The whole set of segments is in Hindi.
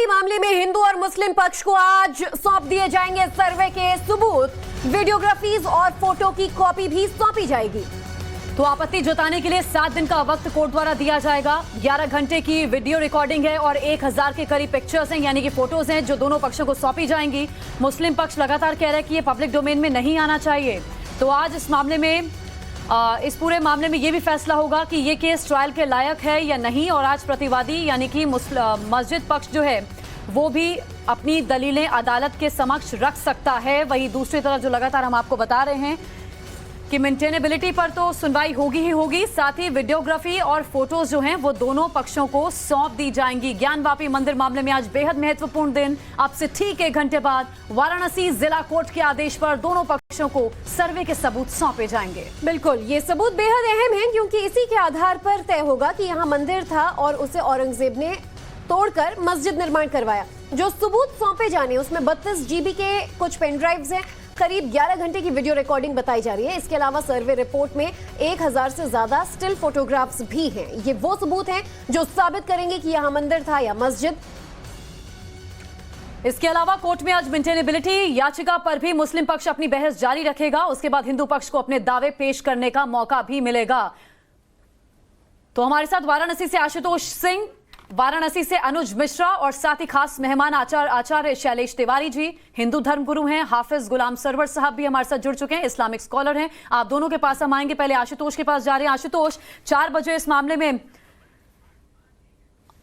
ज्ञानवापी मामले में हिंदू और मुस्लिम पक्ष को आज सौंप दिए जाएंगे सर्वे के सबूत। वीडियोग्राफीज और फोटो की कॉपी भी सौंपी जाएगी। तो आपत्ति जताने के लिए 7 दिन का वक्त कोर्ट द्वारा दिया जाएगा। 11 घंटे की वीडियो रिकॉर्डिंग है और 1000 के करीब पिक्चर्स हैं, यानी कि फोटोज हैं, जो दोनों पक्षों को सौंपी जाएंगी। मुस्लिम पक्ष लगातार कह रहा है कि ये पब्लिक डोमेन में नहीं आना चाहिए। तो आज इस मामले में इस पूरे मामले में ये भी फैसला होगा कि ये केस ट्रायल के लायक है या नहीं। और आज प्रतिवादी यानी कि मस्जिद पक्ष जो है वो भी अपनी दलीलें अदालत के समक्ष रख सकता है। वहीं दूसरी तरफ जो लगातार हम आपको बता रहे हैं कि मेंटेनेबिलिटी पर तो सुनवाई होगी ही होगी, साथ ही वीडियोग्राफी और फोटोज जो हैं वो दोनों पक्षों को सौंप दी जाएंगी। ज्ञानवापी मंदिर मामले में आज बेहद महत्वपूर्ण दिन। अब से ठीक 1 घंटे बाद वाराणसी जिला कोर्ट के आदेश पर दोनों पक्षों को सर्वे के सबूत सौंपे जाएंगे। बिल्कुल, ये सबूत बेहद अहम है क्योंकि इसी के आधार पर तय होगा कि यहाँ मंदिर था और उसे औरंगजेब ने तोड़कर मस्जिद निर्माण करवाया। जो सबूत सौंपे जाने उसमें 32 GB के कुछ पेन ड्राइव्स हैं, करीब 11 घंटे की वीडियो रिकॉर्डिंग बताई जा रही है। इसके अलावा सर्वे रिपोर्ट में 1000 से ज्यादा स्टिल फोटोग्राफ्स भी हैं। ये वो सबूत हैं जो साबित करेंगे कि यहाँ मंदिर था या मस्जिद। इसके अलावा कोर्ट में आज मेंटेनेबिलिटी याचिका पर भी मुस्लिम पक्ष अपनी बहस जारी रखेगा। उसके बाद हिंदू पक्ष को अपने दावे पेश करने का मौका भी मिलेगा। तो हमारे साथ वाराणसी से आशुतोष सिंह, वाराणसी से अनुज मिश्रा और साथ ही खास मेहमान आचार्य शैलेश तिवारी जी, हिंदू धर्मगुरु हैं। हाफिज गुलाम सरवर साहब भी हमारे साथ जुड़ चुके हैं, इस्लामिक स्कॉलर हैं। आप दोनों के पास हम आएंगे। पहले आशुतोष के पास जा रहे हैं। आशुतोष, 4 बजे इस मामले में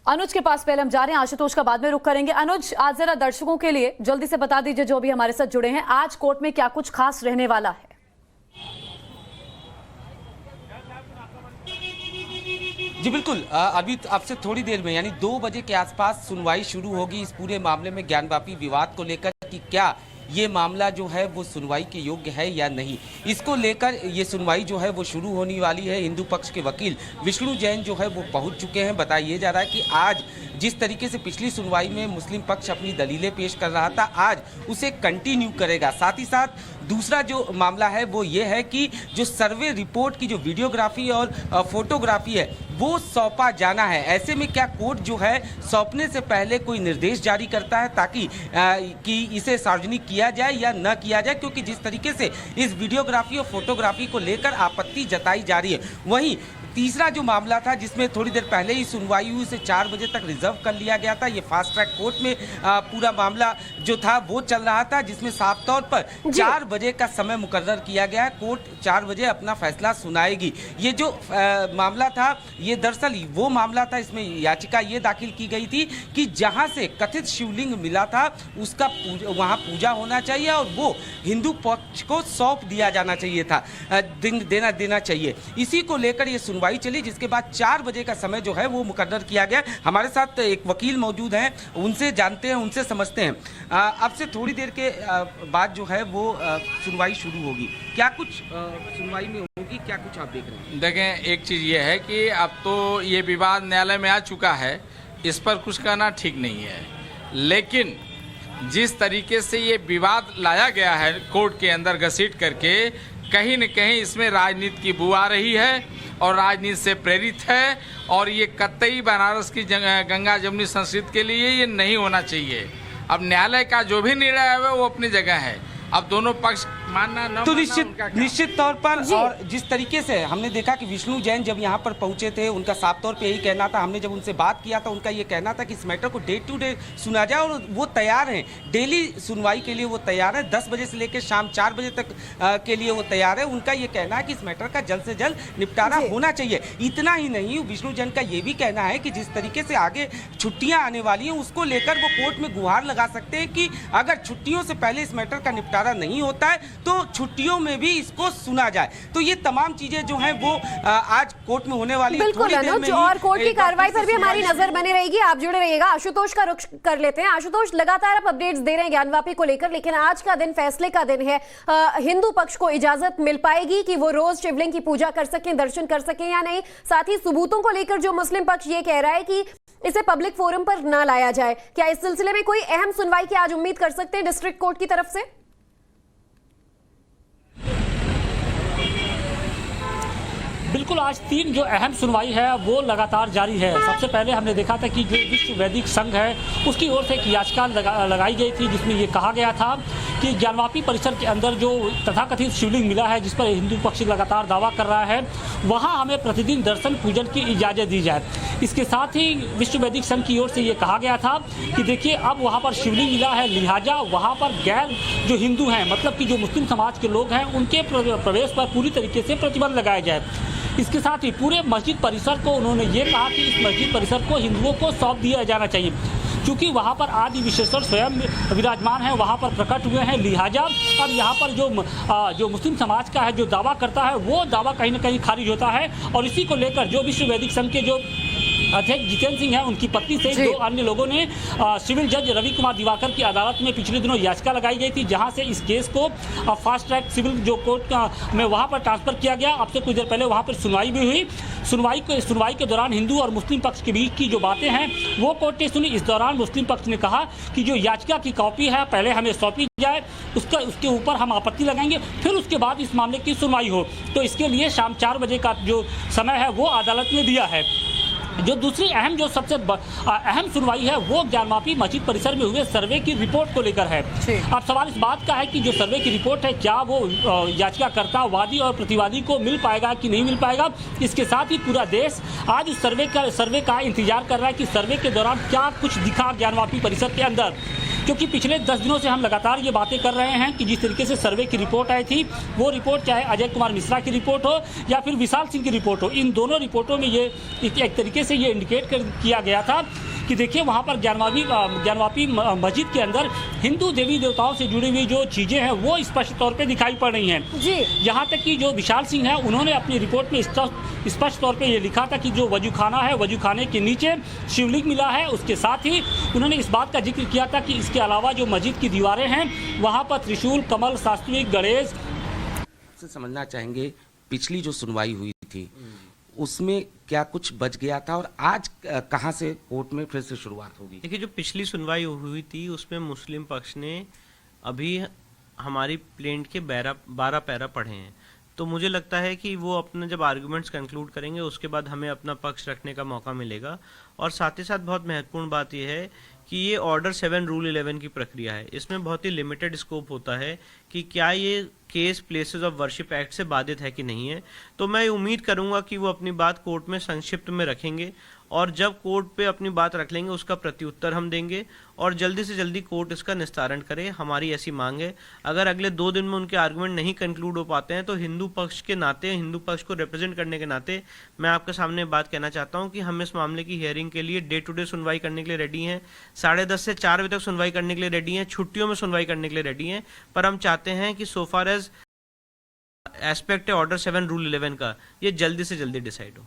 अनुज के पास पहले हम जा रहे हैं, आशुतोष का बाद में रुख करेंगे। अनुज, आज जरा दर्शकों के लिए जल्दी से बता दीजिए जो भी हमारे साथ जुड़े हैं, आज कोर्ट में क्या कुछ खास रहने वाला है? जी बिल्कुल, अभी आपसे थोड़ी देर में यानी 2 बजे के आसपास सुनवाई शुरू होगी इस पूरे मामले में, ज्ञानवापी विवाद को लेकर कि क्या ये मामला जो है वो सुनवाई के योग्य है या नहीं। इसको लेकर ये सुनवाई जो है वो शुरू होने वाली है। हिंदू पक्ष के वकील विष्णु जैन जो है वो पहुंच चुके हैं। बताया जा रहा है कि आज जिस तरीके से पिछली सुनवाई में मुस्लिम पक्ष अपनी दलीलें पेश कर रहा था, आज उसे कंटिन्यू करेगा। साथ ही साथ दूसरा जो मामला है वो ये है कि जो सर्वे रिपोर्ट की जो वीडियोग्राफी और फोटोग्राफी है वो सौंपा जाना है। ऐसे में क्या कोर्ट जो है सौंपने से पहले कोई निर्देश जारी करता है ताकि कि इसे सार्वजनिक किया जाए या न किया जाए, क्योंकि जिस तरीके से इस वीडियोग्राफी और फोटोग्राफी को लेकर आपत्ति जताई जा रही है। वहीं तीसरा जो मामला था जिसमें थोड़ी देर पहले ही सुनवाई हुई, उसे 4 बजे तक रिजर्व कर लिया गया था। ये फास्ट ट्रैक कोर्ट में पूरा मामला जो था वो चल रहा था, जिसमें साफ तौर पर 4 बजे का समय मुकर्रर किया गया है। कोर्ट 4 बजे अपना फैसला सुनाएगी। ये जो मामला था ये दरअसल वो मामला था, इसमें याचिका ये दाखिल की गई थी कि जहाँ से कथित शिवलिंग मिला था उसका वहाँ पूजा होना चाहिए और वो हिंदू पक्ष को सौंप दिया जाना चाहिए था, देना चाहिए। इसी को लेकर ये सुनवाई चली, जिसके बाद 4 बजे का समय जो है वो मुकर्रर किया गया। हमारे साथ एक वकील मौजूद हैं, उनसे जानते हैं, उनसे समझते हैं। अब से थोड़ी देर के बाद जो है वो सुनवाई शुरू होगी। क्या कुछ सुनवाई में होगी, क्या कुछ आप देख रहे हैं? देखें, एक चीज़ ये है कि अब तो ये विवाद न्यायालय में आ चुका है, इस पर कुछ कहना ठीक नहीं है। लेकिन जिस तरीके से ये विवाद लाया गया है कोर्ट के अंदर घसीट करके, कहीं न कहीं इसमें राजनीति की बू आ रही है और राजनीति से प्रेरित है। और ये कतई बनारस की गंगा जमुनी संस्कृति के लिए ये नहीं होना चाहिए। अब न्यायालय का जो भी निर्णय है वो अपनी जगह है। अब दोनों पक्ष मानना न तो निश्चित तौर पर, और जिस तरीके से हमने देखा कि विष्णु जैन जब यहाँ पर पहुंचे थे, उनका साफ तौर पे यही कहना था। हमने जब उनसे बात किया था, उनका ये कहना था कि इस मैटर को डे टू डे सुना जाए और वो तैयार हैं, डेली सुनवाई के लिए वो तैयार है। 10 बजे से लेकर शाम 4 बजे तक के लिए वो तैयार है। उनका ये कहना है कि इस मैटर का जल्द से जल्द निपटारा होना चाहिए। इतना ही नहीं, विष्णु जैन का ये भी कहना है कि जिस तरीके से आगे छुट्टियाँ आने वाली हैं उसको लेकर वो कोर्ट में गुहार लगा सकते हैं कि अगर छुट्टियों से पहले इस मैटर का निपटारा नहीं होता है तो छुट्टियों में भी इसको सुना जाए। तो ये तमाम चीजें जो हैं वो आज कोर्ट में होने वाली है। बिल्कुल अनुज, और कोर्ट की कार्रवाई पर भी हमारी नजर बनी रहेगी। आप जुड़े रहिएगा। आशुतोष का रुख कर लेते हैं। आशुतोष, लगातार आप अपडेट्स दे रहे हैं ज्ञानवापी को लेकर, लेकिन आज का दिन फैसले का दिन है। हिंदू पक्ष को इजाजत मिल पाएगी कि वो रोज शिवलिंग की पूजा कर सकें, दर्शन कर सकें या नहीं? साथ ही सबूतों को लेकर जो मुस्लिम पक्ष ये कह रहा है कि इसे पब्लिक फोरम पर ना लाया जाए, क्या इस सिलसिले में कोई अहम सुनवाई की आज उम्मीद कर सकते हैं डिस्ट्रिक्ट कोर्ट की तरफ से? बिल्कुल, आज 3 जो अहम सुनवाई है वो लगातार जारी है। सबसे पहले हमने देखा था कि जो विश्व वैदिक संघ है उसकी ओर से एक याचिका लगाई गई थी, जिसमें ये कहा गया था कि ज्ञानवापी परिसर के अंदर जो तथाकथित शिवलिंग मिला है, जिस पर हिंदू पक्ष लगातार दावा कर रहा है, वहाँ हमें प्रतिदिन दर्शन पूजन की इजाज़त दी जाए। इसके साथ ही विश्व वैदिक संघ की ओर से ये कहा गया था कि देखिए, अब वहाँ पर शिवलिंग मिला है, लिहाजा वहाँ पर गैर जो हिंदू हैं, मतलब कि जो मुस्लिम समाज के लोग हैं, उनके प्रवेश पर पूरी तरीके से प्रतिबंध लगाया जाए। इसके साथ ही पूरे मस्जिद परिसर को उन्होंने ये कहा कि इस मस्जिद परिसर को हिंदुओं को सौंप दिया जाना चाहिए, क्योंकि वहाँ पर आदि विशेषण स्वयं विराजमान है, वहाँ पर प्रकट हुए हैं। लिहाजा अब यहाँ पर जो मुस्लिम समाज का है, जो दावा करता है, वो दावा कहीं ना कहीं खारिज होता है। और इसी को लेकर जो विश्व वैदिक संघ के जो अध्यक्ष जितेंद्र सिंह है, उनकी पत्नी से 2 अन्य लोगों ने सिविल जज रवि कुमार दिवाकर की अदालत में पिछले दिनों याचिका लगाई गई थी, जहां से इस केस को फास्ट ट्रैक सिविल जो कोर्ट में वहां पर ट्रांसफर किया गया। अब से कुछ देर पहले वहां पर सुनवाई भी हुई। सुनवाई के दौरान हिंदू और मुस्लिम पक्ष के बीच की जो बातें हैं वो कोर्ट ने सुनी। इस दौरान मुस्लिम पक्ष ने कहा कि जो याचिका की कॉपी है पहले हमें सौंपी जाए, उसके ऊपर हम आपत्ति लगाएंगे, फिर उसके बाद इस मामले की सुनवाई हो। तो इसके लिए शाम 4 बजे का जो समय है वो अदालत ने दिया है। जो दूसरी अहम जो सबसे अहम सुनवाई है वो ज्ञानवापी मस्जिद परिसर में हुए सर्वे की रिपोर्ट को लेकर है। अब सवाल इस बात का है कि जो सर्वे की रिपोर्ट है, क्या वो याचिकाकर्ता, वादी और प्रतिवादी को मिल पाएगा कि नहीं मिल पाएगा। इसके साथ ही पूरा देश आज उस सर्वे का इंतजार कर रहा है कि सर्वे के दौरान क्या कुछ दिखा ज्ञानवापी परिसर के अंदर, क्योंकि पिछले 10 दिनों से हम लगातार ये बातें कर रहे हैं कि जिस तरीके से सर्वे की रिपोर्ट आई थी, वो रिपोर्ट चाहे अजय कुमार मिश्रा की रिपोर्ट हो या फिर विशाल सिंह की रिपोर्ट हो, इन दोनों रिपोर्टों में ये एक तरीके से ये इंडिकेट किया गया था कि देखिए, वहाँ पर ज्ञानवापी मस्जिद के अंदर हिंदू देवी देवताओं से जुड़ी हुई जो चीज़ें हैं वो स्पष्ट तौर पे दिखाई पड़ रही हैं जी। यहाँ तक कि जो विशाल सिंह है, उन्होंने अपनी रिपोर्ट में स्पष्ट तौर पे ये लिखा था कि जो वजूखाना है, वजूखाने के नीचे शिवलिंग मिला है। उसके साथ ही उन्होंने इस बात का जिक्र किया था कि इसके अलावा जो मस्जिद की दीवारें हैं वहाँ पर त्रिशूल, कमल, सात्विक, गणेश से समझना चाहेंगे, पिछली जो सुनवाई हुई थी उसमें क्या कुछ बच गया था और आज कहां से कोर्ट में फिर से शुरुआत होगी। देखिए, जो पिछली सुनवाई हुई थी उसमें मुस्लिम पक्ष ने अभी हमारी प्लेंट के 12 पैरा पढ़े हैं, तो मुझे लगता है कि वो अपने जब आर्गुमेंट्स कंक्लूड करेंगे उसके बाद हमें अपना पक्ष रखने का मौका मिलेगा। और साथ ही साथ बहुत महत्वपूर्ण बात यह है कि ये ऑर्डर 7 रूल 11 की प्रक्रिया है। इसमें बहुत ही लिमिटेड स्कोप होता है कि क्या ये case places of worship act से बाधित है कि नहीं है। तो मैं उम्मीद करूंगा कि वो अपनी बात कोर्ट में संक्षिप्त में रखेंगे और जब कोर्ट पे अपनी बात रख लेंगे उसका प्रत्युत्तर हम देंगे और जल्दी से जल्दी कोर्ट इसका निस्तारण करे, हमारी ऐसी मांग है। अगर अगले 2 दिन में उनके आर्गुमेंट नहीं कंक्लूड हो पाते हैं तो हिंदू पक्ष के नाते, हिंदू पक्ष को रिप्रेजेंट करने के नाते मैं आपके सामने बात कहना चाहता हूं कि हम इस मामले की हियरिंग के लिए डे टू डे सुनवाई करने के लिए रेडी हैं, 10:30 से 4 बजे तक सुनवाई करने के लिए रेडी हैं, छुट्टियों में सुनवाई करने के लिए रेडी हैं। पर हम चाहते हैं कि सो फार एज एस्पेक्ट है ऑर्डर 7 रूल 11 का, ये जल्दी से जल्दी डिसाइड हो।